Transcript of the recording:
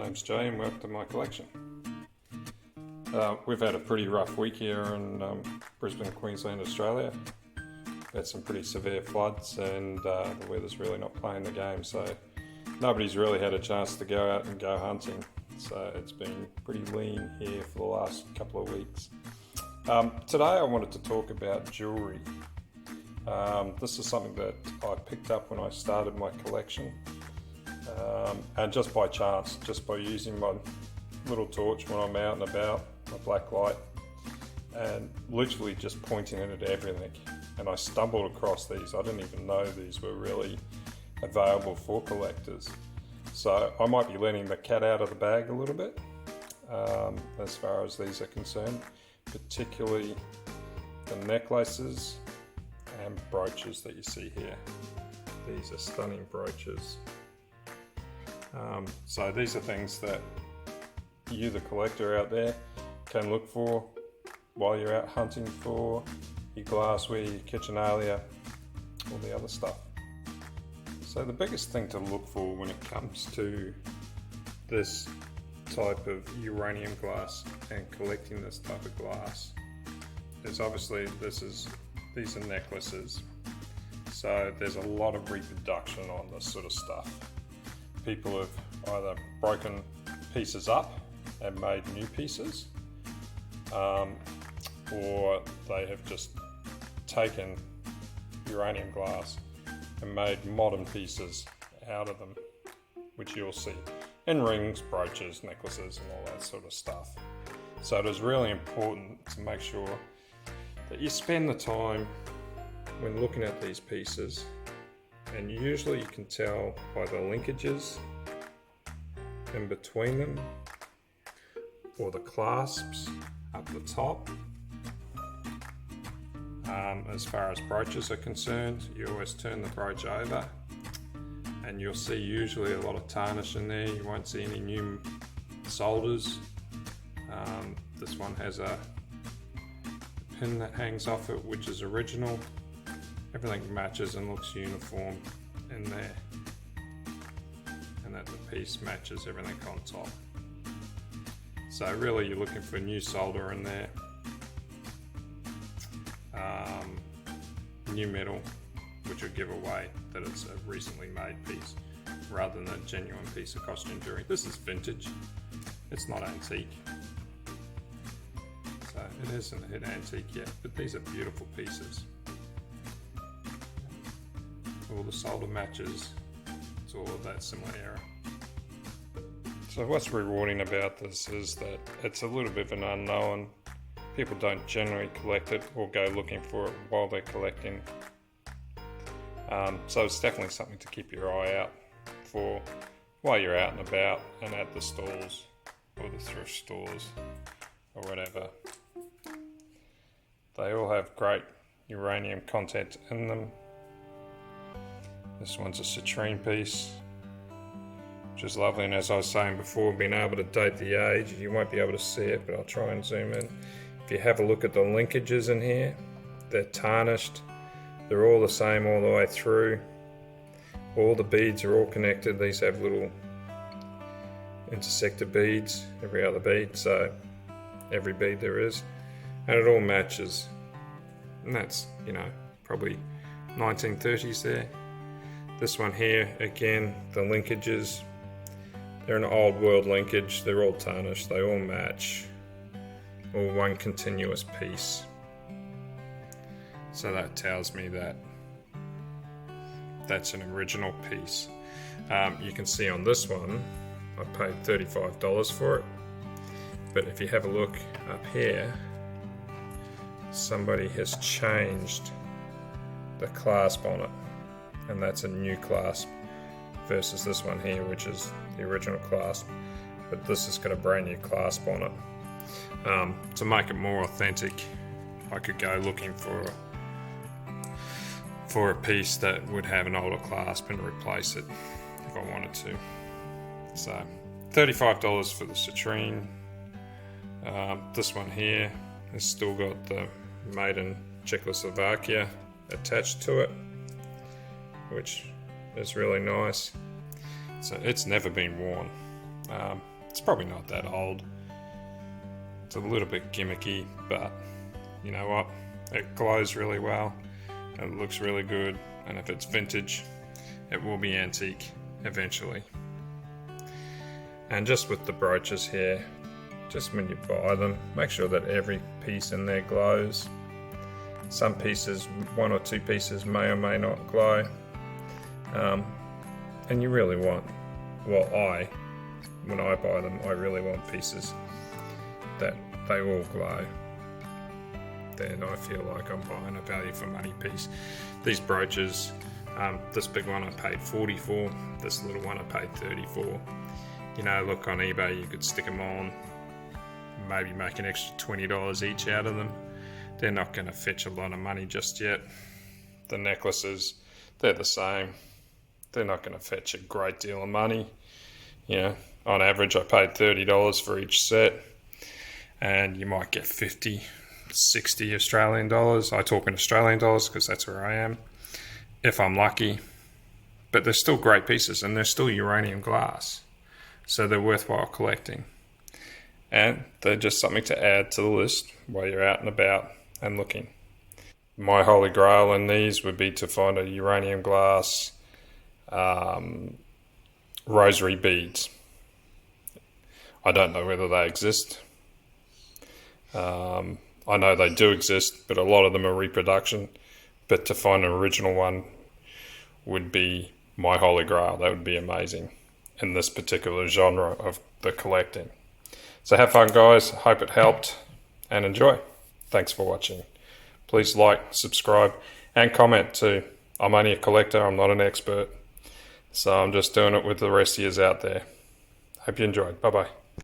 name's Jay and welcome to my collection. We've had a pretty rough week here in Brisbane, Queensland, Australia. Had some pretty severe floods and the weather's really not playing the game, so nobody's really had a chance to go out and go hunting. So it's been pretty lean here for the last couple of weeks. Today I wanted to talk about jewellery. This is something that I picked up when I started my collection. And just by chance, just by using my little torch when I'm out and about, my black light, and literally just pointing it at everything. And I stumbled across these. I didn't even know these were really available for collectors. So I might be letting the cat out of the bag a little bit as far as these are concerned, particularly the necklaces and brooches that you see here. These are stunning brooches. So these are things that you, the collector out there, can look for while you're out hunting for your glassware, your kitchenalia, all the other stuff. So the biggest thing to look for when it comes to this type of uranium glass and collecting this type of glass is obviously these are necklaces. So there's a lot of reproduction on this sort of stuff. People have either broken pieces up and made new pieces, or they have just taken uranium glass and made modern pieces out of them, which you'll see in rings, brooches, necklaces and all that sort of stuff. So it is really important to make sure that you spend the time when looking at these pieces, and usually you can tell by the linkages in between them or the clasps up the top. As far as brooches are concerned, you always turn the brooch over and you'll see usually a lot of tarnish in there. You won't see any new solders. This one has a pin that hangs off it, which is original. Everything matches and looks uniform in there, and that the piece matches everything on top. So really you're looking for new solder in there, new metal, which will give away that it's a recently made piece rather than a genuine piece of costume jewelry. This is vintage, it's not antique. So it isn't hit antique yet, but these are beautiful pieces. All the solder matches, it's all of that similar era. So what's rewarding about this is that it's a little bit of an unknown. People don't generally collect it or go looking for it while they're collecting. So it's definitely something to keep your eye out for while you're out and about and at the stores or the thrift stores or whatever. They all have great uranium content in them. This one's a citrine piece, which is lovely, and as I was saying before, being able to date the age, you won't be able to see it, but I'll try and zoom in. If you have a look at the linkages in here, they're tarnished, they're all the same all the way through. All the beads are all connected. These have little intersector beads, every other bead, so every bead there is, and it all matches. And that's, probably 1930s there. This one here, again, the linkages, they're an old world linkage, they're all tarnished, they all match, all one continuous piece. So that tells me that that's an original piece. You can see on this one, I paid $35 for it, but if you have a look up here, somebody has changed the clasp on it. And that's a new clasp versus this one here, which is the original clasp, but this has got a brand new clasp on it. To make it more authentic, I could go looking for a piece that would have an older clasp and replace it if I wanted to. So $35 for the citrine. This one here has still got the made in Czechoslovakia attached to it, which is really nice. So it's never been worn. It's probably not that old. It's a little bit gimmicky, but you know what? It glows really well. It looks really good. And if it's vintage, it will be antique eventually. And just with the brooches here, just when you buy them, make sure that every piece in there glows. Some pieces, 1 or 2 pieces may or may not glow. And you really want, when I buy them, I really want pieces that they all glow. Then I feel like I'm buying a value for money piece. These brooches, this big one I paid 40 for, this little one I paid 30 for. You know, look on eBay, you could stick them on, maybe make an extra $20 each out of them. They're not going to fetch a lot of money just yet. The necklaces, they're the same. They're not going to fetch a great deal of money. You know, on average I paid $30 for each set, and you might get 50, 60 Australian dollars. I talk in Australian dollars because that's where I am, if I'm lucky. But they're still great pieces, and they're still uranium glass, so they're worthwhile collecting. And they're just something to add to the list while you're out and about and looking. My holy grail in these would be to find a uranium glass rosary beads. I don't know whether they exist. I know they do exist, but a lot of them are reproduction. But to find an original one would be my holy grail. That would be amazing in this particular genre of the collecting. So have fun, guys. Hope it helped, and enjoy. Thanks for watching. Please like, subscribe, and comment too. I'm only a collector. I'm not an expert. So I'm just doing it with the rest of yous out there. Hope you enjoyed. Bye-bye.